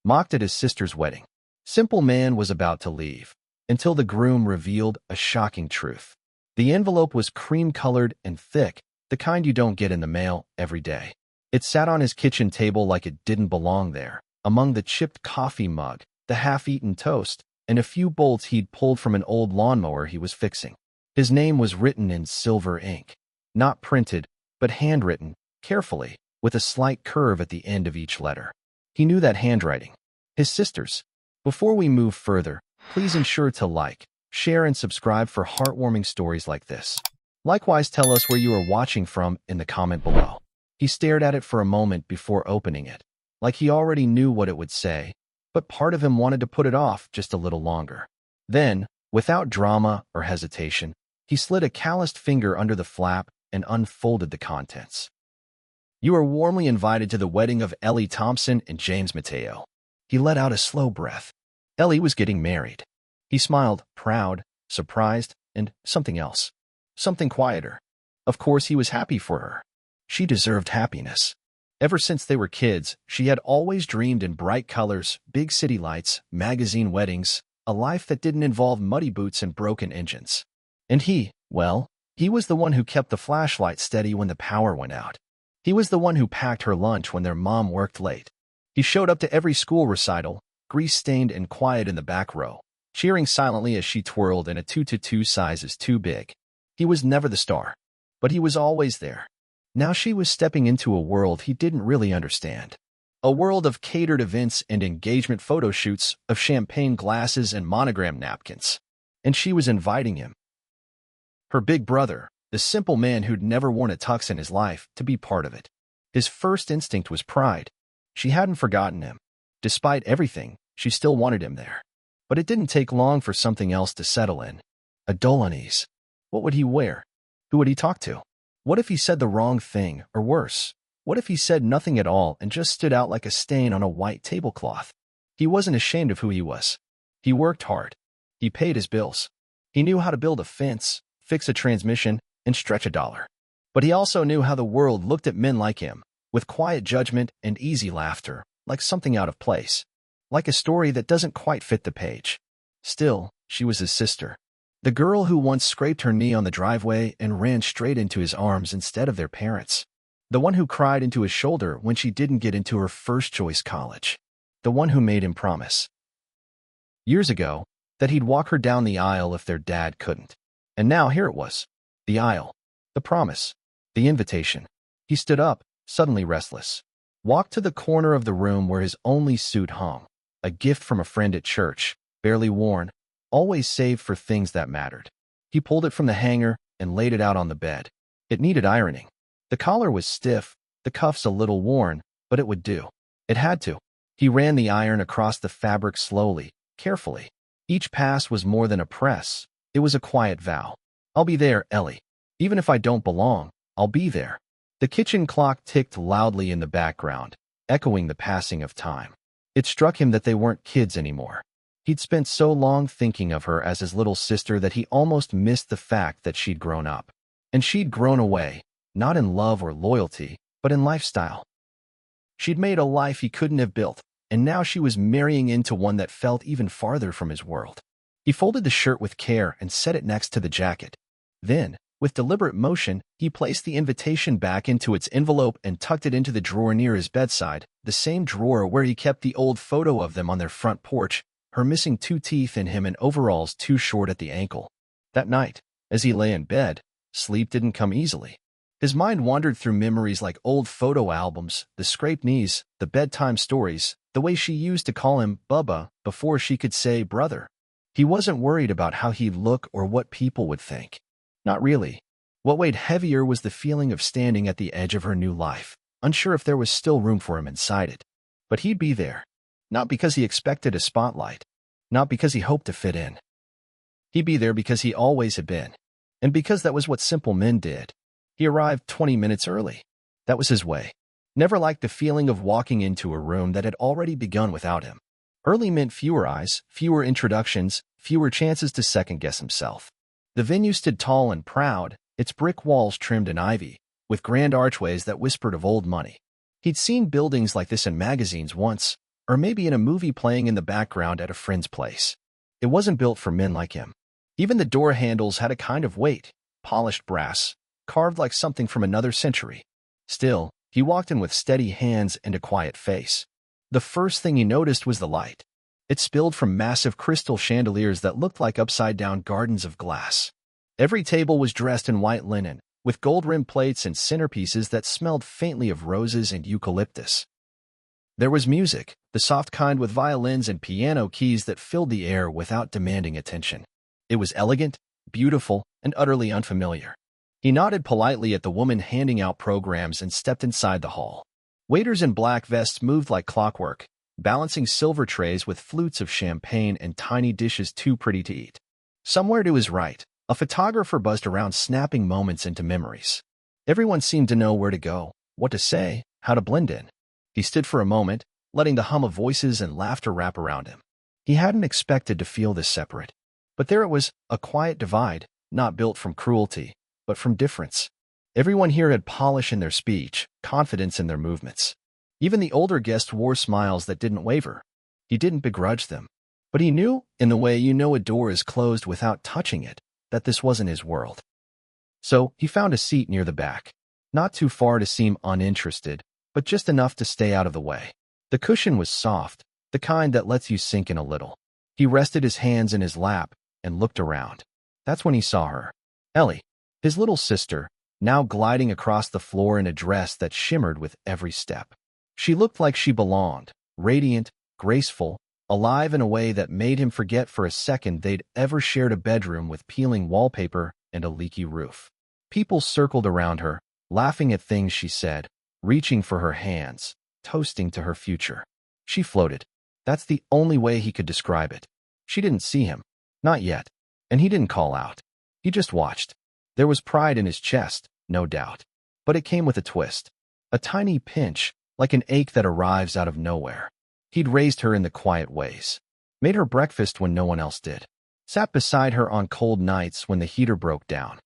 mocked at his sister's wedding. Simple Man was about to leave, until the groom revealed a shocking truth. The envelope was cream-colored and thick, the kind you don't get in the mail every day. It sat on his kitchen table like it didn't belong there, among the chipped coffee mug, the half-eaten toast, and a few bolts he'd pulled from an old lawnmower he was fixing. His name was written in silver ink, not printed, but handwritten, carefully, with a slight curve at the end of each letter. He knew that handwriting. His sister's. Before we move further, please ensure to like, share, and subscribe for heartwarming stories like this. Likewise, tell us where you are watching from in the comment below. He stared at it for a moment before opening it, like he already knew what it would say, but part of him wanted to put it off just a little longer. Then, without drama or hesitation, he slid a calloused finger under the flap and unfolded the contents. You are warmly invited to the wedding of Ellie Thompson and James Mateo. He let out a slow breath. Ellie was getting married. He smiled, proud, surprised, and something else. Something quieter. Of course, he was happy for her. She deserved happiness. Ever since they were kids, she had always dreamed in bright colors, big city lights, magazine weddings, a life that didn't involve muddy boots and broken engines. And he was the one who kept the flashlight steady when the power went out. He was the one who packed her lunch when their mom worked late. He showed up to every school recital, grease-stained and quiet in the back row, cheering silently as she twirled in a 2-to-2 sizes too big. He was never the star, but he was always there. Now she was stepping into a world he didn't really understand. A world of catered events and engagement photo shoots, of champagne glasses and monogram napkins. And she was inviting him, her big brother, the simple man who'd never worn a tux in his life, to be part of it. His first instinct was pride. She hadn't forgotten him. Despite everything, she still wanted him there. But it didn't take long for something else to settle in. A dull unease. What would he wear? Who would he talk to? What if he said the wrong thing, or worse? What if he said nothing at all and just stood out like a stain on a white tablecloth? He wasn't ashamed of who he was. He worked hard. He paid his bills. He knew how to build a fence, fix a transmission, and stretch a dollar. But he also knew how the world looked at men like him, with quiet judgment and easy laughter, like something out of place. Like a story that doesn't quite fit the page. Still, she was his sister. The girl who once scraped her knee on the driveway and ran straight into his arms instead of their parents'. The one who cried into his shoulder when she didn't get into her first-choice college. The one who made him promise, years ago, that he'd walk her down the aisle if their dad couldn't. And now here it was. The aisle. The promise. The invitation. He stood up, suddenly restless. Walked to the corner of the room where his only suit hung. A gift from a friend at church, barely worn, always saved for things that mattered. He pulled it from the hanger and laid it out on the bed. It needed ironing. The collar was stiff, the cuffs a little worn, but it would do. It had to. He ran the iron across the fabric slowly, carefully. Each pass was more than a press. It was a quiet vow. I'll be there, Ellie. Even if I don't belong, I'll be there. The kitchen clock ticked loudly in the background, echoing the passing of time. It struck him that they weren't kids anymore. He'd spent so long thinking of her as his little sister that he almost missed the fact that she'd grown up. And she'd grown away, not in love or loyalty, but in lifestyle. She'd made a life he couldn't have built, and now she was marrying into one that felt even farther from his world. He folded the shirt with care and set it next to the jacket. Then, with deliberate motion, he placed the invitation back into its envelope and tucked it into the drawer near his bedside, the same drawer where he kept the old photo of them on their front porch, her missing 2 teeth in him and overalls too short at the ankle. That night, as he lay in bed, sleep didn't come easily. His mind wandered through memories like old photo albums, the scraped knees, the bedtime stories, the way she used to call him Bubba before she could say brother. He wasn't worried about how he'd look or what people would think. Not really. What weighed heavier was the feeling of standing at the edge of her new life, unsure if there was still room for him inside it. But he'd be there. Not because he expected a spotlight. Not because he hoped to fit in. He'd be there because he always had been. And because that was what simple men did. He arrived 20 minutes early. That was his way. Never liked the feeling of walking into a room that had already begun without him. Early meant fewer eyes, fewer introductions, fewer chances to second-guess himself. The venue stood tall and proud, its brick walls trimmed in ivy, with grand archways that whispered of old money. He'd seen buildings like this in magazines once, or maybe in a movie playing in the background at a friend's place. It wasn't built for men like him. Even the door handles had a kind of weight, polished brass, carved like something from another century. Still, he walked in with steady hands and a quiet face. The first thing he noticed was the light. It spilled from massive crystal chandeliers that looked like upside-down gardens of glass. Every table was dressed in white linen, with gold-rimmed plates and centerpieces that smelled faintly of roses and eucalyptus. There was music, the soft kind with violins and piano keys that filled the air without demanding attention. It was elegant, beautiful, and utterly unfamiliar. He nodded politely at the woman handing out programs and stepped inside the hall. Waiters in black vests moved like clockwork, balancing silver trays with flutes of champagne and tiny dishes too pretty to eat. Somewhere to his right, a photographer buzzed around, snapping moments into memories. Everyone seemed to know where to go, what to say, how to blend in. He stood for a moment, letting the hum of voices and laughter wrap around him. He hadn't expected to feel this separate. But there it was, a quiet divide, not built from cruelty, but from difference. Everyone here had polish in their speech, confidence in their movements. Even the older guests wore smiles that didn't waver. He didn't begrudge them. But he knew, in the way you know a door is closed without touching it, that this wasn't his world. So he found a seat near the back. Not too far to seem uninterested, but just enough to stay out of the way. The cushion was soft, the kind that lets you sink in a little. He rested his hands in his lap and looked around. That's when he saw her. Ellie, his little sister, now gliding across the floor in a dress that shimmered with every step. She looked like she belonged, radiant, graceful, alive in a way that made him forget for a second they'd ever shared a bedroom with peeling wallpaper and a leaky roof. People circled around her, laughing at things she said, reaching for her hands, toasting to her future. She floated. That's the only way he could describe it. She didn't see him. Not yet. And he didn't call out. He just watched. There was pride in his chest, no doubt. But it came with a twist. A tiny pinch, like an ache that arrives out of nowhere. He'd raised her in the quiet ways. Made her breakfast when no one else did. Sat beside her on cold nights when the heater broke down.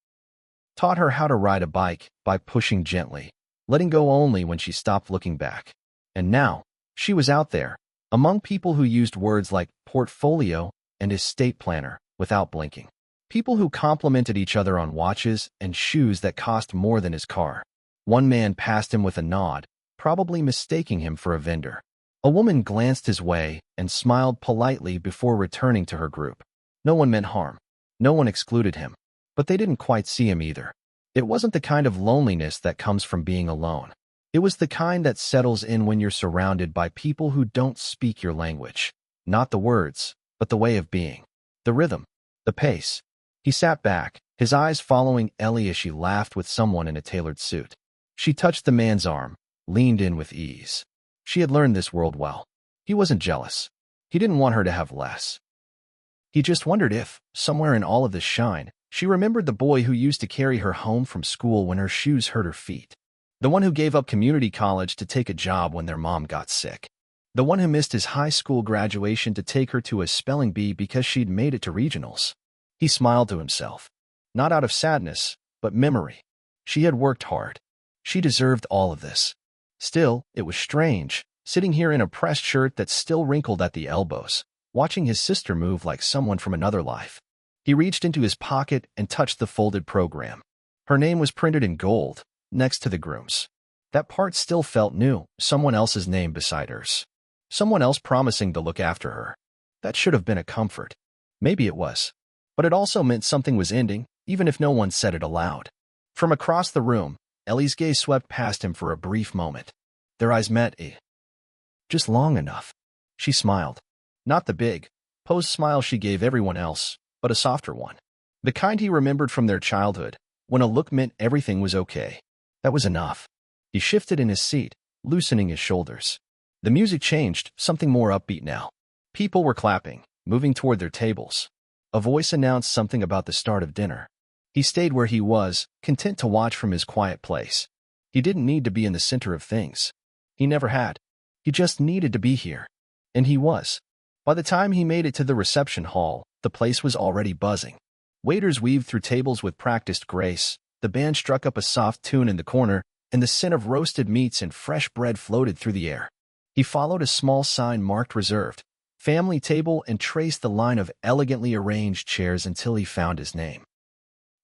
Taught her how to ride a bike by pushing gently, letting go only when she stopped looking back. And now, she was out there, among people who used words like portfolio and estate planner without blinking. People who complimented each other on watches and shoes that cost more than his car. One man passed him with a nod, probably mistaking him for a vendor. A woman glanced his way and smiled politely before returning to her group. No one meant harm. No one excluded him. But they didn't quite see him either. It wasn't the kind of loneliness that comes from being alone. It was the kind that settles in when you're surrounded by people who don't speak your language. Not the words, but the way of being. The rhythm. The pace. He sat back, his eyes following Ellie as she laughed with someone in a tailored suit. She touched the man's arm, leaned in with ease. She had learned this world well. He wasn't jealous. He didn't want her to have less. He just wondered if, somewhere in all of this shine, she remembered the boy who used to carry her home from school when her shoes hurt her feet. The one who gave up community college to take a job when their mom got sick. The one who missed his high school graduation to take her to a spelling bee because she'd made it to regionals. He smiled to himself. Not out of sadness, but memory. She had worked hard. She deserved all of this. Still, it was strange, sitting here in a pressed shirt that still wrinkled at the elbows, watching his sister move like someone from another life. He reached into his pocket and touched the folded program. Her name was printed in gold, next to the groom's. That part still felt new, someone else's name beside hers. Someone else promising to look after her. That should have been a comfort. Maybe it was. But it also meant something was ending, even if no one said it aloud. From across the room, Ellie's gaze swept past him for a brief moment. Their eyes met. Just long enough. She smiled. Not the big, posed smile she gave everyone else, but a softer one. The kind he remembered from their childhood, when a look meant everything was okay. That was enough. He shifted in his seat, loosening his shoulders. The music changed, something more upbeat now. People were clapping, moving toward their tables. A voice announced something about the start of dinner. He stayed where he was, content to watch from his quiet place. He didn't need to be in the center of things. He never had. He just needed to be here. And he was. By the time he made it to the reception hall, the place was already buzzing. Waiters weaved through tables with practiced grace, the band struck up a soft tune in the corner, and the scent of roasted meats and fresh bread floated through the air. He followed a small sign marked reserved, family table, and traced the line of elegantly arranged chairs until he found his name.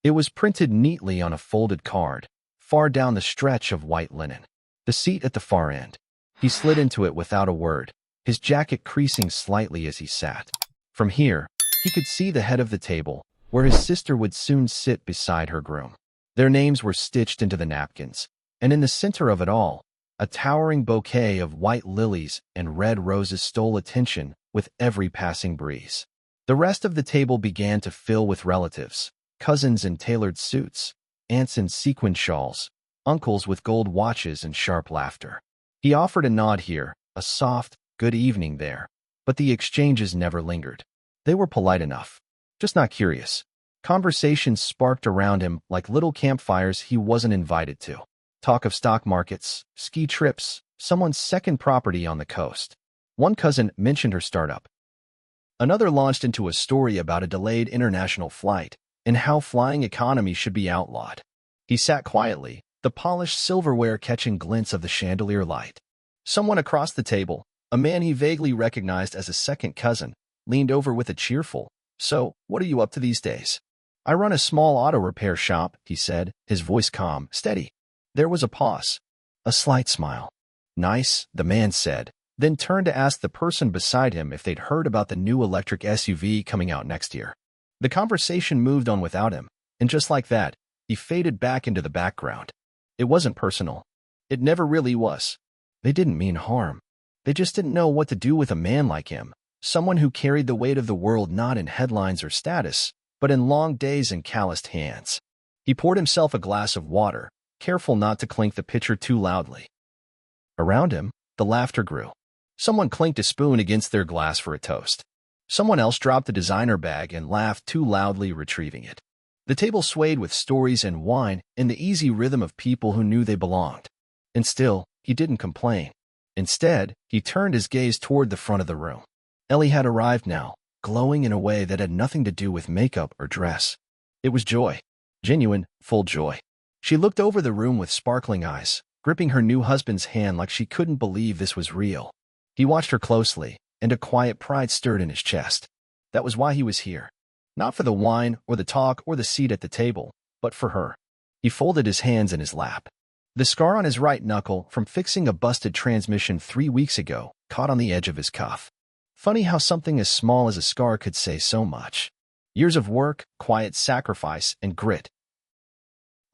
It was printed neatly on a folded card, far down the stretch of white linen. The seat at the far end. He slid into it without a word, his jacket creasing slightly as he sat. From here, he could see the head of the table, where his sister would soon sit beside her groom. Their names were stitched into the napkins, and in the center of it all, a towering bouquet of white lilies and red roses stole attention with every passing breeze. The rest of the table began to fill with relatives, cousins in tailored suits, aunts in sequined shawls, uncles with gold watches and sharp laughter. He offered a nod here, a soft, good evening there, but the exchanges never lingered. They were polite enough, just not curious. Conversations sparked around him like little campfires he wasn't invited to. Talk of stock markets, ski trips, someone's second property on the coast. One cousin mentioned her startup. Another launched into a story about a delayed international flight and how flying economy should be outlawed. He sat quietly, the polished silverware catching glints of the chandelier light. Someone across the table, a man he vaguely recognized as a second cousin, leaned over with a cheerful, "So, what are you up to these days?" "I run a small auto repair shop," he said, his voice calm, steady. There was a pause. A slight smile. "Nice," the man said, then turned to ask the person beside him if they'd heard about the new electric SUV coming out next year. The conversation moved on without him, and just like that, he faded back into the background. It wasn't personal. It never really was. They didn't mean harm. They just didn't know what to do with a man like him, someone who carried the weight of the world not in headlines or status, but in long days and calloused hands. He poured himself a glass of water, careful not to clink the pitcher too loudly. Around him, the laughter grew. Someone clinked a spoon against their glass for a toast. Someone else dropped a designer bag and laughed too loudly, retrieving it. The table swayed with stories and wine in the easy rhythm of people who knew they belonged. And still, he didn't complain. Instead, he turned his gaze toward the front of the room. Ellie had arrived now, glowing in a way that had nothing to do with makeup or dress. It was joy. Genuine, full joy. She looked over the room with sparkling eyes, gripping her new husband's hand like she couldn't believe this was real. He watched her closely, and a quiet pride stirred in his chest. That was why he was here. Not for the wine, or the talk, or the seat at the table, but for her. He folded his hands in his lap. The scar on his right knuckle from fixing a busted transmission 3 weeks ago caught on the edge of his cuff. Funny how something as small as a scar could say so much. Years of work, quiet sacrifice, and grit,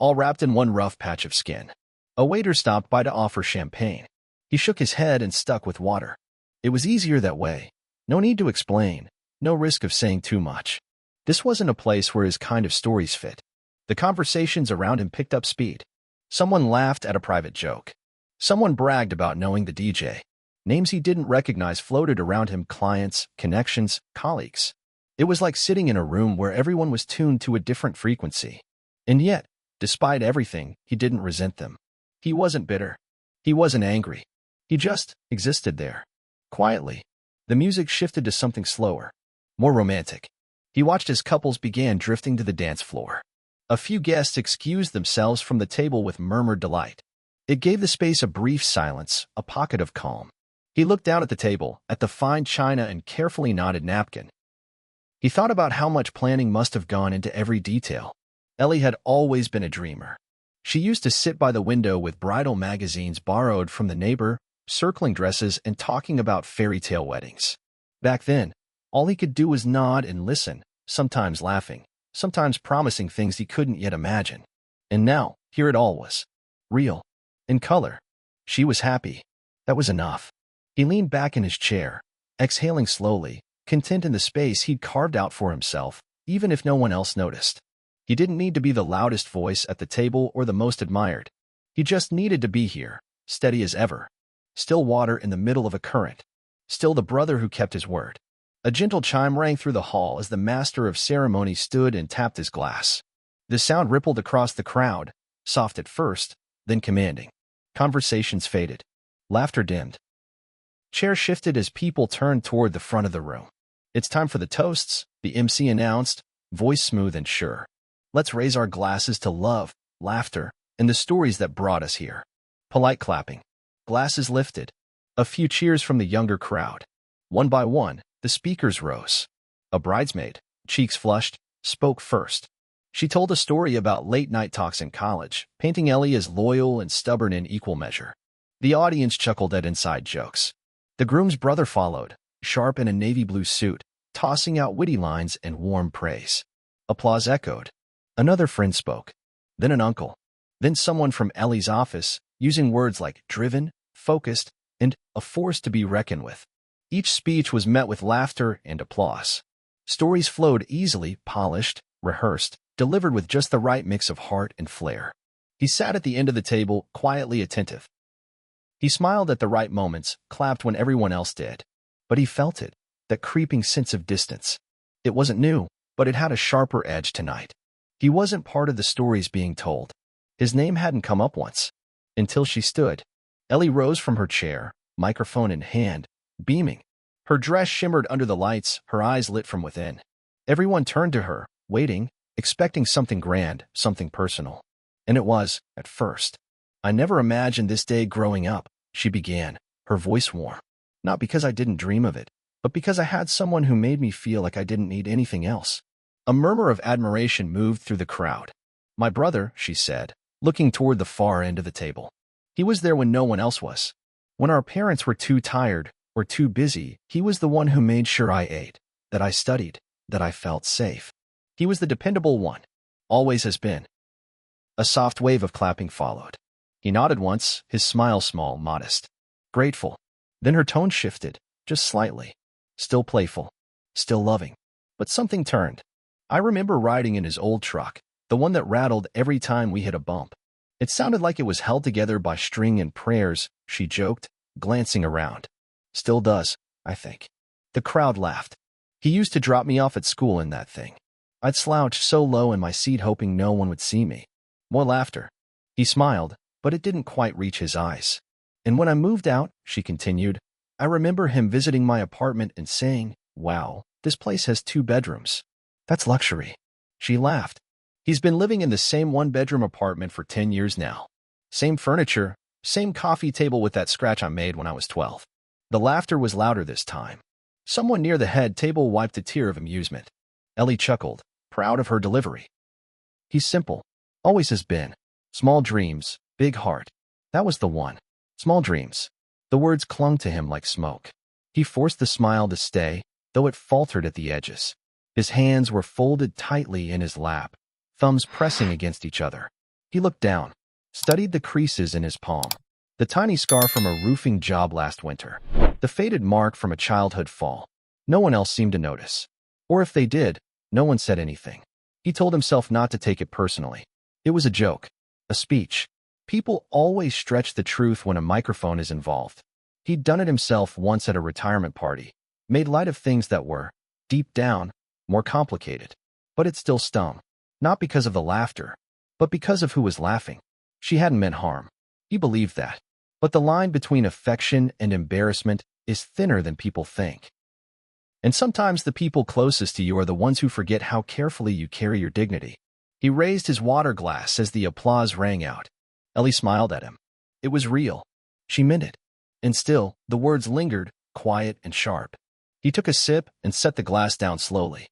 all wrapped in one rough patch of skin. A waiter stopped by to offer champagne. He shook his head and stuck with water. It was easier that way. No need to explain. No risk of saying too much. This wasn't a place where his kind of stories fit. The conversations around him picked up speed. Someone laughed at a private joke. Someone bragged about knowing the DJ. Names he didn't recognize floated around him: clients, connections, colleagues. It was like sitting in a room where everyone was tuned to a different frequency. And yet, despite everything, he didn't resent them. He wasn't bitter. He wasn't angry. He just existed there. Quietly. The music shifted to something slower, more romantic. He watched as couples began drifting to the dance floor. A few guests excused themselves from the table with murmured delight. It gave the space a brief silence, a pocket of calm. He looked down at the table, at the fine china and carefully knotted napkin. He thought about how much planning must have gone into every detail. Ellie had always been a dreamer. She used to sit by the window with bridal magazines borrowed from the neighbor, circling dresses and talking about fairy tale weddings. Back then, all he could do was nod and listen, sometimes laughing, sometimes promising things he couldn't yet imagine. And now, here it all was. Real. In color. She was happy. That was enough. He leaned back in his chair, exhaling slowly, content in the space he'd carved out for himself, even if no one else noticed. He didn't need to be the loudest voice at the table or the most admired. He just needed to be here, steady as ever. Still water in the middle of a current. Still the brother who kept his word. A gentle chime rang through the hall as the master of ceremony stood and tapped his glass. The sound rippled across the crowd, soft at first, then commanding. Conversations faded. Laughter dimmed. Chairs shifted as people turned toward the front of the room. "It's time for the toasts," the MC announced, voice smooth and sure. "Let's raise our glasses to love, laughter, and the stories that brought us here." Polite clapping. Glasses lifted. A few cheers from the younger crowd. One by one, the speakers rose. A bridesmaid, cheeks flushed, spoke first. She told a story about late-night talks in college, painting Ellie as loyal and stubborn in equal measure. The audience chuckled at inside jokes. The groom's brother followed, sharp in a navy blue suit, tossing out witty lines and warm praise. Applause echoed. Another friend spoke. Then an uncle. Then someone from Ellie's office, using words like driven, focused, and a force to be reckoned with. Each speech was met with laughter and applause. Stories flowed easily, polished, rehearsed, delivered with just the right mix of heart and flair. He sat at the end of the table, quietly attentive. He smiled at the right moments, clapped when everyone else did. But he felt it, that creeping sense of distance. It wasn't new, but it had a sharper edge tonight. He wasn't part of the stories being told. His name hadn't come up once. Until she stood. Ellie rose from her chair, microphone in hand, beaming. Her dress shimmered under the lights, her eyes lit from within. Everyone turned to her, waiting, expecting something grand, something personal. And it was, at first. I never imagined this day growing up, she began, her voice warm. Not because I didn't dream of it, but because I had someone who made me feel like I didn't need anything else. A murmur of admiration moved through the crowd. My brother, she said, looking toward the far end of the table. He was there when no one else was. When our parents were too tired or too busy, he was the one who made sure I ate, that I studied, that I felt safe. He was the dependable one. Always has been. A soft wave of clapping followed. He nodded once, his smile small, modest. Grateful. Then her tone shifted, just slightly. Still playful. Still loving. But something turned. I remember riding in his old truck, the one that rattled every time we hit a bump. It sounded like it was held together by string and prayers, she joked, glancing around. Still does, I think. The crowd laughed. He used to drop me off at school in that thing. I'd slouch so low in my seat hoping no one would see me. More laughter. He smiled, but it didn't quite reach his eyes. And when I moved out, she continued, I remember him visiting my apartment and saying, wow, this place has 2 bedrooms. That's luxury. She laughed. He's been living in the same 1-bedroom apartment for 10 years now. Same furniture, same coffee table with that scratch I made when I was 12. The laughter was louder this time. Someone near the head table wiped a tear of amusement. Ellie chuckled, proud of her delivery. He's simple. Always has been. Small dreams, big heart. That was the one. Small dreams. The words clung to him like smoke. He forced the smile to stay, though it faltered at the edges. His hands were folded tightly in his lap, thumbs pressing against each other. He looked down, studied the creases in his palm. The tiny scar from a roofing job last winter. The faded mark from a childhood fall. No one else seemed to notice. Or if they did, no one said anything. He told himself not to take it personally. It was a joke, a speech. People always stretch the truth when a microphone is involved. He'd done it himself once at a retirement party, made light of things that were, deep down, more complicated. But it still stung. Not because of the laughter, but because of who was laughing. She hadn't meant harm. He believed that. But the line between affection and embarrassment is thinner than people think. And sometimes the people closest to you are the ones who forget how carefully you carry your dignity. He raised his water glass as the applause rang out. Ellie smiled at him. It was real. She meant it. And still, the words lingered, quiet and sharp. He took a sip and set the glass down slowly.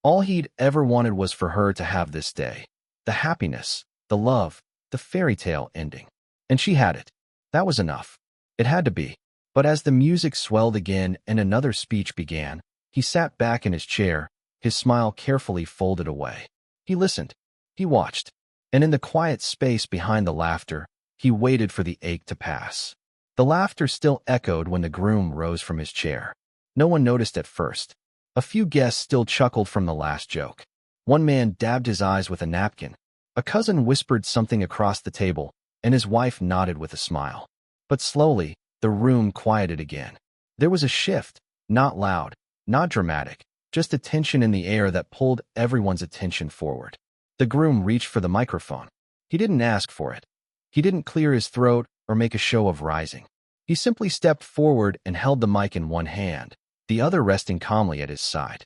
All he'd ever wanted was for her to have this day. The happiness, the love, the fairy tale ending. And she had it. That was enough. It had to be. But as the music swelled again and another speech began, he sat back in his chair, his smile carefully folded away. He listened. He watched. And in the quiet space behind the laughter, he waited for the ache to pass. The laughter still echoed when the groom rose from his chair. No one noticed at first. A few guests still chuckled from the last joke. One man dabbed his eyes with a napkin. A cousin whispered something across the table, and his wife nodded with a smile. But slowly, the room quieted again. There was a shift, not loud, not dramatic, just a tension in the air that pulled everyone's attention forward. The groom reached for the microphone. He didn't ask for it. He didn't clear his throat or make a show of rising. He simply stepped forward and held the mic in one hand, the other resting calmly at his side.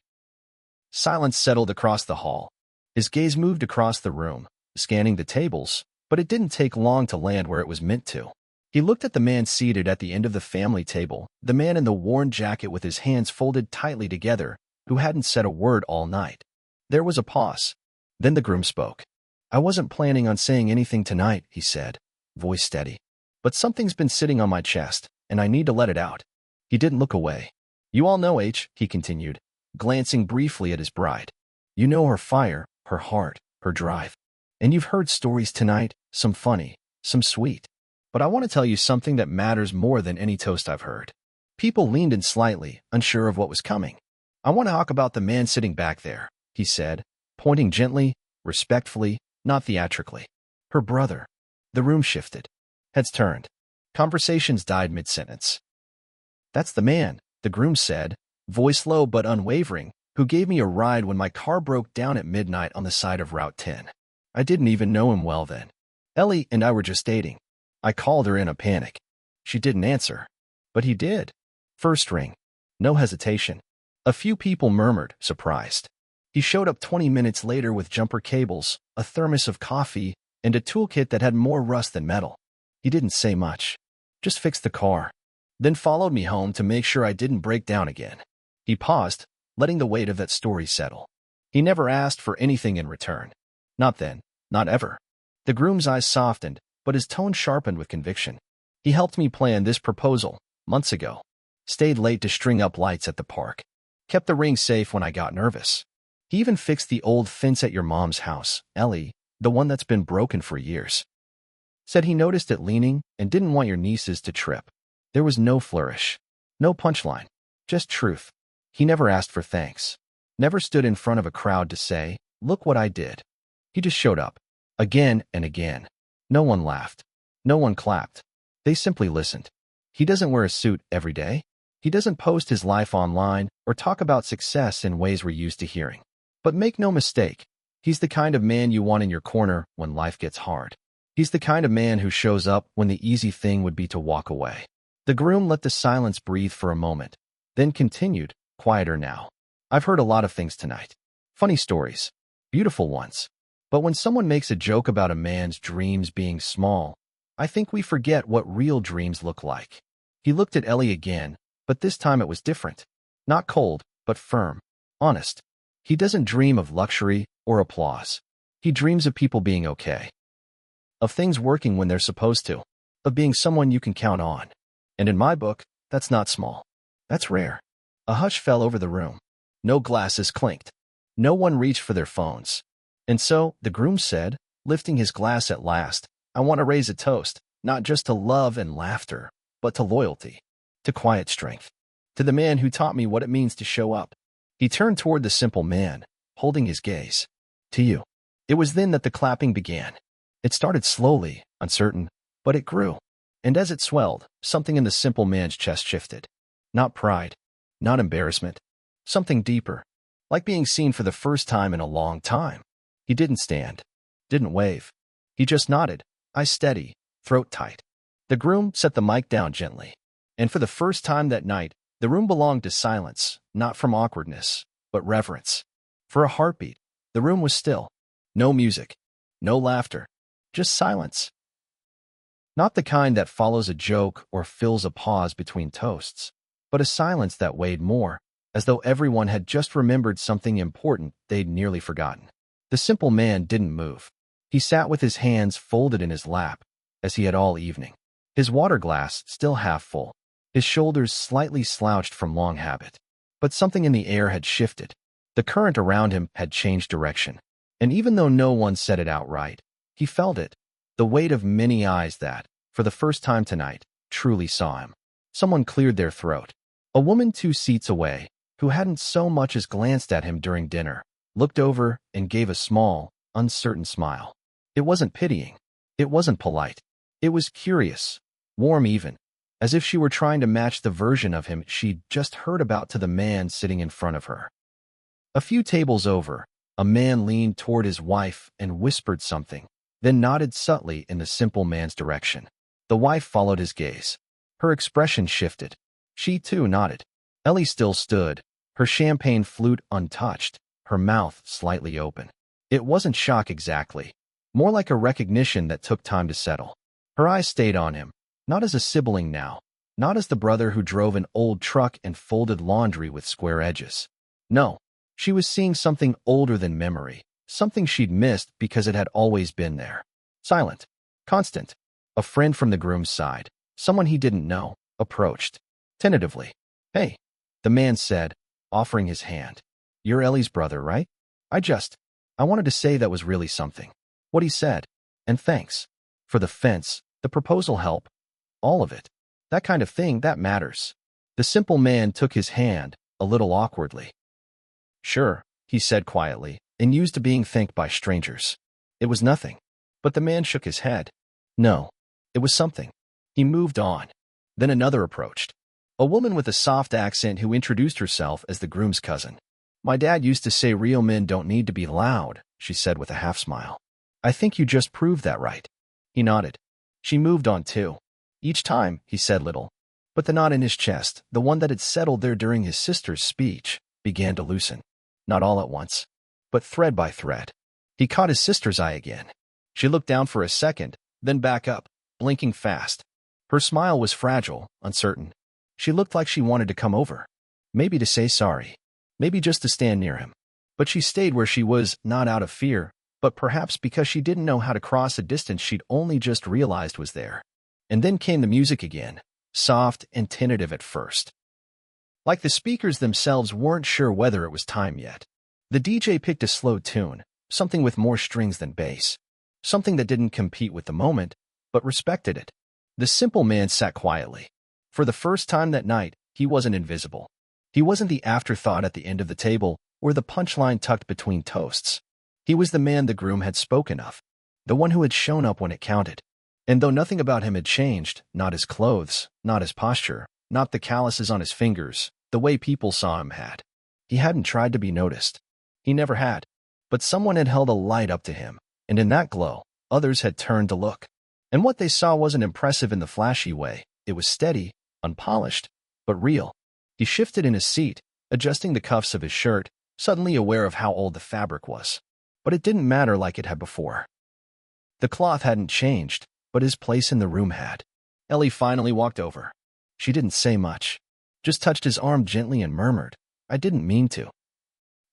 Silence settled across the hall. His gaze moved across the room, scanning the tables, but it didn't take long to land where it was meant to. He looked at the man seated at the end of the family table, the man in the worn jacket with his hands folded tightly together, who hadn't said a word all night. There was a pause. Then the groom spoke. "I wasn't planning on saying anything tonight," he said, voice steady. "But something's been sitting on my chest, and I need to let it out." He didn't look away. "You all know H," he continued, glancing briefly at his bride. "You know her fire, her heart, her drive. And you've heard stories tonight, some funny, some sweet. But I want to tell you something that matters more than any toast I've heard." People leaned in slightly, unsure of what was coming. "I want to talk about the man sitting back there," he said, pointing gently, respectfully, not theatrically. "Her brother." The room shifted. Heads turned. Conversations died mid-sentence. "That's the man," the groom said, voice low but unwavering, "who gave me a ride when my car broke down at midnight on the side of Route 10. I didn't even know him well then. Ellie and I were just dating. I called her in a panic. She didn't answer. But he did. First ring. No hesitation." A few people murmured, surprised. He showed up 20 minutes later with jumper cables, a thermos of coffee, and a toolkit that had more rust than metal. He didn't say much. Just fixed the car. Then followed me home to make sure I didn't break down again. He paused, letting the weight of that story settle. He never asked for anything in return. Not then, not ever. The groom's eyes softened, but his tone sharpened with conviction. "He helped me plan this proposal, months ago. Stayed late to string up lights at the park. Kept the ring safe when I got nervous. He even fixed the old fence at your mom's house, Ellie, the one that's been broken for years. Said he noticed it leaning and didn't want your nieces to trip. There was no flourish. No punchline. Just truth. He never asked for thanks. Never stood in front of a crowd to say, 'Look what I did.' He just showed up. Again and again. No one laughed. No one clapped. They simply listened. He doesn't wear a suit every day. He doesn't post his life online or talk about success in ways we're used to hearing. But make no mistake, he's the kind of man you want in your corner when life gets hard. He's the kind of man who shows up when the easy thing would be to walk away." The groom let the silence breathe for a moment, then continued, quieter now. "I've heard a lot of things tonight. Funny stories. Beautiful ones. But when someone makes a joke about a man's dreams being small, I think we forget what real dreams look like." He looked at Ellie again, but this time it was different. Not cold, but firm. Honest. He doesn't dream of luxury or applause. He dreams of people being okay. Of things working when they're supposed to. Of being someone you can count on. And in my book, that's not small. That's rare. A hush fell over the room. No glasses clinked. No one reached for their phones. And so, the groom said, lifting his glass at last, "I want to raise a toast, not just to love and laughter, but to loyalty, to quiet strength, to the man who taught me what it means to show up." He turned toward the simple man, holding his gaze. "To you." It was then that the clapping began. It started slowly, uncertain, but it grew. And as it swelled, something in the simple man's chest shifted. Not pride, not embarrassment, something deeper, like being seen for the first time in a long time. He didn't stand, didn't wave. He just nodded, eyes steady, throat tight. The groom set the mic down gently. And for the first time that night, the room belonged to silence, not from awkwardness, but reverence. For a heartbeat, the room was still. No music, no laughter, just silence. Not the kind that follows a joke or fills a pause between toasts, but a silence that weighed more, as though everyone had just remembered something important they'd nearly forgotten. The simple man didn't move. He sat with his hands folded in his lap, as he had all evening. His water glass still half full, his shoulders slightly slouched from long habit. But something in the air had shifted. The current around him had changed direction. And even though no one said it outright, he felt it. The weight of many eyes that, for the first time tonight, truly saw him. Someone cleared their throat. A woman 2 seats away, who hadn't so much as glanced at him during dinner, looked over and gave a small, uncertain smile. It wasn't pitying. It wasn't polite. It was curious, warm even, as if she were trying to match the version of him she'd just heard about to the man sitting in front of her. A few tables over, a man leaned toward his wife and whispered something, then nodded subtly in the simple man's direction. The wife followed his gaze. Her expression shifted. She too nodded. Ellie still stood, her champagne flute untouched, her mouth slightly open. It wasn't shock exactly, more like a recognition that took time to settle. Her eyes stayed on him, Not as a sibling now. Not as the brother who drove an old truck and folded laundry with square edges. No, she was seeing something older than memory, something she'd missed because it had always been there. Silent, constant. A friend from the groom's side, someone he didn't know, approached. Tentatively. Hey, the man said, offering his hand. You're Ellie's brother, right? I wanted to say that was really something. What he said. And thanks. For the fence, the proposal help. All of it. That kind of thing, that matters. The simple man took his hand, a little awkwardly. Sure, he said quietly, and used to being thanked by strangers. It was nothing. But the man shook his head. No, it was something. He moved on. Then another approached. A woman with a soft accent who introduced herself as the groom's cousin. My dad used to say real men don't need to be loud, she said with a half smile. I think you just proved that right. He nodded. She moved on too. Each time, he said little. But the knot in his chest, the one that had settled there during his sister's speech, began to loosen. Not all at once, but thread by thread. He caught his sister's eye again. She looked down for a second, then back up, blinking fast. Her smile was fragile, uncertain. She looked like she wanted to come over. Maybe to say sorry. Maybe just to stand near him. But she stayed where she was, not out of fear, but perhaps because she didn't know how to cross a distance she'd only just realized was there. And then came the music again, soft and tentative at first. Like the speakers themselves weren't sure whether it was time yet. The DJ picked a slow tune, something with more strings than bass. Something that didn't compete with the moment, but respected it. The simple man sat quietly. For the first time that night, he wasn't invisible. He wasn't the afterthought at the end of the table or the punchline tucked between toasts. He was the man the groom had spoken of, the one who had shown up when it counted. And though nothing about him had changed, not his clothes, not his posture, not the calluses on his fingers, the way people saw him had. He hadn't tried to be noticed. He never had. But someone had held a light up to him, and in that glow, others had turned to look. And what they saw wasn't impressive in the flashy way. It was steady, unpolished, but real. He shifted in his seat, adjusting the cuffs of his shirt, suddenly aware of how old the fabric was. But it didn't matter like it had before. The cloth hadn't changed, but his place in the room had. Ellie finally walked over. She didn't say much, just touched his arm gently and murmured, I didn't mean to.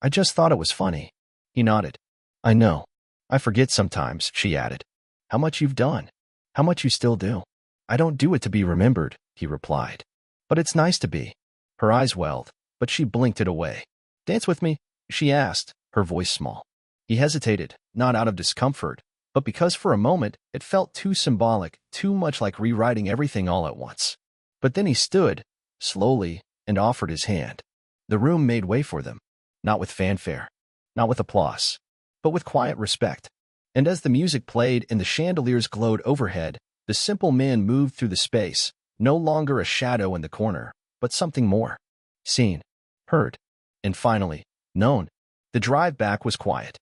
I just thought it was funny. He nodded. I know. I forget sometimes, she added. How much you've done. How much you still do. I don't do it to be remembered, he replied. But it's nice to be. Her eyes welled, but she blinked it away. Dance with me? She asked, her voice small. He hesitated, not out of discomfort, but because for a moment it felt too symbolic, too much like rewriting everything all at once. But then he stood, slowly, and offered his hand. The room made way for them, not with fanfare, not with applause, but with quiet respect. And as the music played and the chandeliers glowed overhead, the simple man moved through the space, no longer a shadow in the corner, but something more. Seen, heard, and finally, known. The drive back was quiet.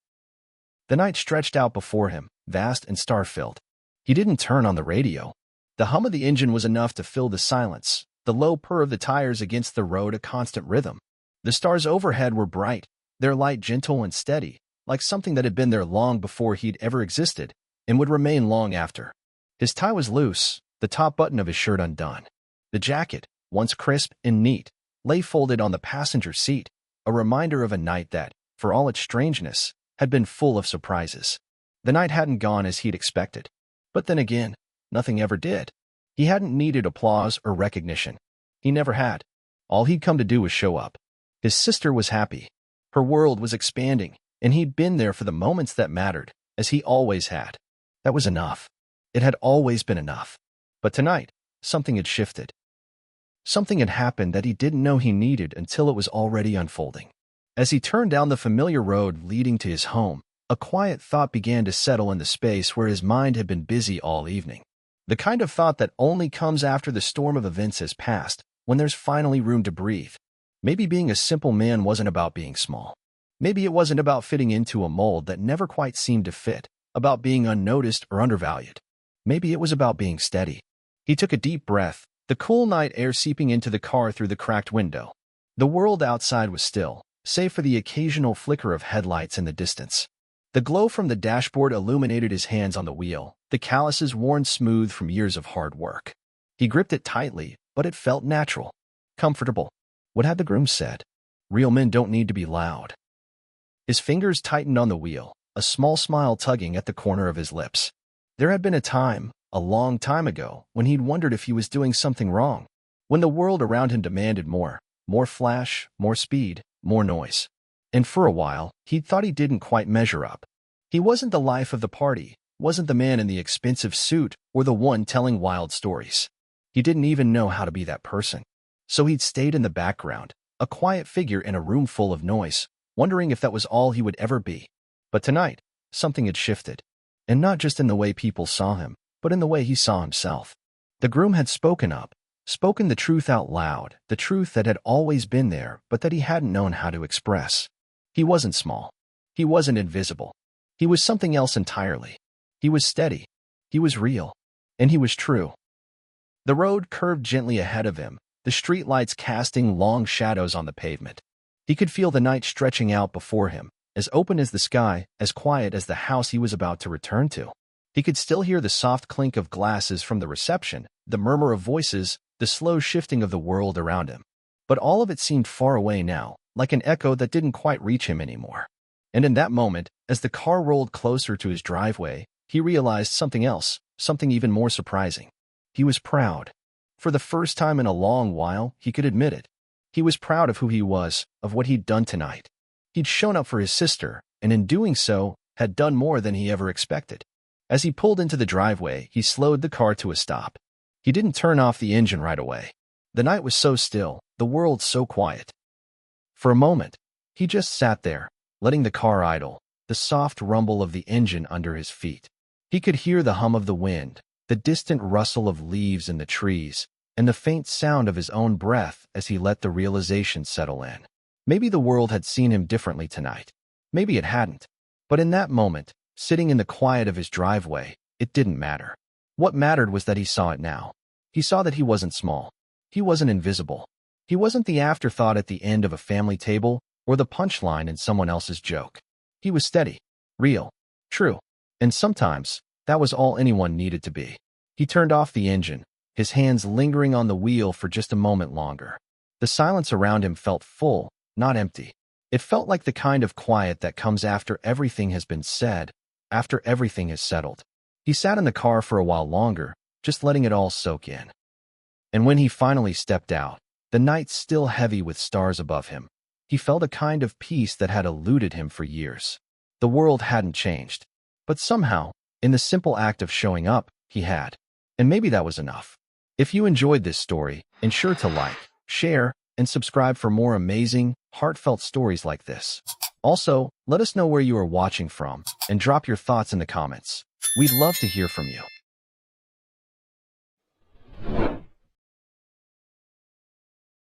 The night stretched out before him, vast and star-filled. He didn't turn on the radio. The hum of the engine was enough to fill the silence, the low purr of the tires against the road a constant rhythm. The stars overhead were bright, their light gentle and steady, like something that had been there long before he'd ever existed, and would remain long after. His tie was loose, the top button of his shirt undone. The jacket, once crisp and neat, lay folded on the passenger seat, a reminder of a night that, for all its strangeness, had been full of surprises. The night hadn't gone as he'd expected. But then again, nothing ever did. He hadn't needed applause or recognition. He never had. All he'd come to do was show up. His sister was happy. Her world was expanding, and he'd been there for the moments that mattered, as he always had. That was enough. It had always been enough. But tonight, something had shifted. Something had happened that he didn't know he needed until it was already unfolding. As he turned down the familiar road leading to his home, a quiet thought began to settle in the space where his mind had been busy all evening. The kind of thought that only comes after the storm of events has passed, when there's finally room to breathe. Maybe being a simple man wasn't about being small. Maybe it wasn't about fitting into a mold that never quite seemed to fit, about being unnoticed or undervalued. Maybe it was about being steady. He took a deep breath, the cool night air seeping into the car through the cracked window. The world outside was still, save for the occasional flicker of headlights in the distance. The glow from the dashboard illuminated his hands on the wheel, the calluses worn smooth from years of hard work. He gripped it tightly, but it felt natural, comfortable. What had the groom said? Real men don't need to be loud. His fingers tightened on the wheel, a small smile tugging at the corner of his lips. There had been a time, a long time ago, when he'd wondered if he was doing something wrong, when the world around him demanded more flash, more speed, more noise. And for a while, he'd thought he didn't quite measure up. He wasn't the life of the party, wasn't the man in the expensive suit, or the one telling wild stories. He didn't even know how to be that person. So he'd stayed in the background, a quiet figure in a room full of noise, wondering if that was all he would ever be. But tonight, something had shifted. And not just in the way people saw him, but in the way he saw himself. The groom had spoken up, spoken the truth out loud, the truth that had always been there, but that he hadn't known how to express. He wasn't small. He wasn't invisible. He was something else entirely. He was steady. He was real. And he was true. The road curved gently ahead of him, the streetlights casting long shadows on the pavement. He could feel the night stretching out before him, as open as the sky, as quiet as the house he was about to return to. He could still hear the soft clink of glasses from the reception, the murmur of voices, the slow shifting of the world around him. But all of it seemed far away now, like an echo that didn't quite reach him anymore. And in that moment, as the car rolled closer to his driveway, he realized something else, something even more surprising. He was proud. For the first time in a long while, he could admit it. He was proud of who he was, of what he'd done tonight. He'd shown up for his sister, and in doing so, had done more than he ever expected. As he pulled into the driveway, he slowed the car to a stop. He didn't turn off the engine right away. The night was so still, the world so quiet. For a moment, he just sat there, letting the car idle, the soft rumble of the engine under his feet. He could hear the hum of the wind, the distant rustle of leaves in the trees, and the faint sound of his own breath as he let the realization settle in. Maybe the world had seen him differently tonight. Maybe it hadn't. But in that moment, sitting in the quiet of his driveway, it didn't matter. What mattered was that he saw it now. He saw that he wasn't small. He wasn't invisible. He wasn't the afterthought at the end of a family table or the punchline in someone else's joke. He was steady, real, true, and sometimes that was all anyone needed to be. He turned off the engine, his hands lingering on the wheel for just a moment longer. The silence around him felt full, not empty. It felt like the kind of quiet that comes after everything has been said, after everything has settled. He sat in the car for a while longer, just letting it all soak in. And when he finally stepped out, the night still heavy with stars above him, he felt a kind of peace that had eluded him for years. The world hadn't changed, but somehow, in the simple act of showing up, he had. And maybe that was enough. If you enjoyed this story, ensure to like, share, and subscribe for more amazing, heartfelt stories like this. Also, let us know where you are watching from, and drop your thoughts in the comments. We'd love to hear from you.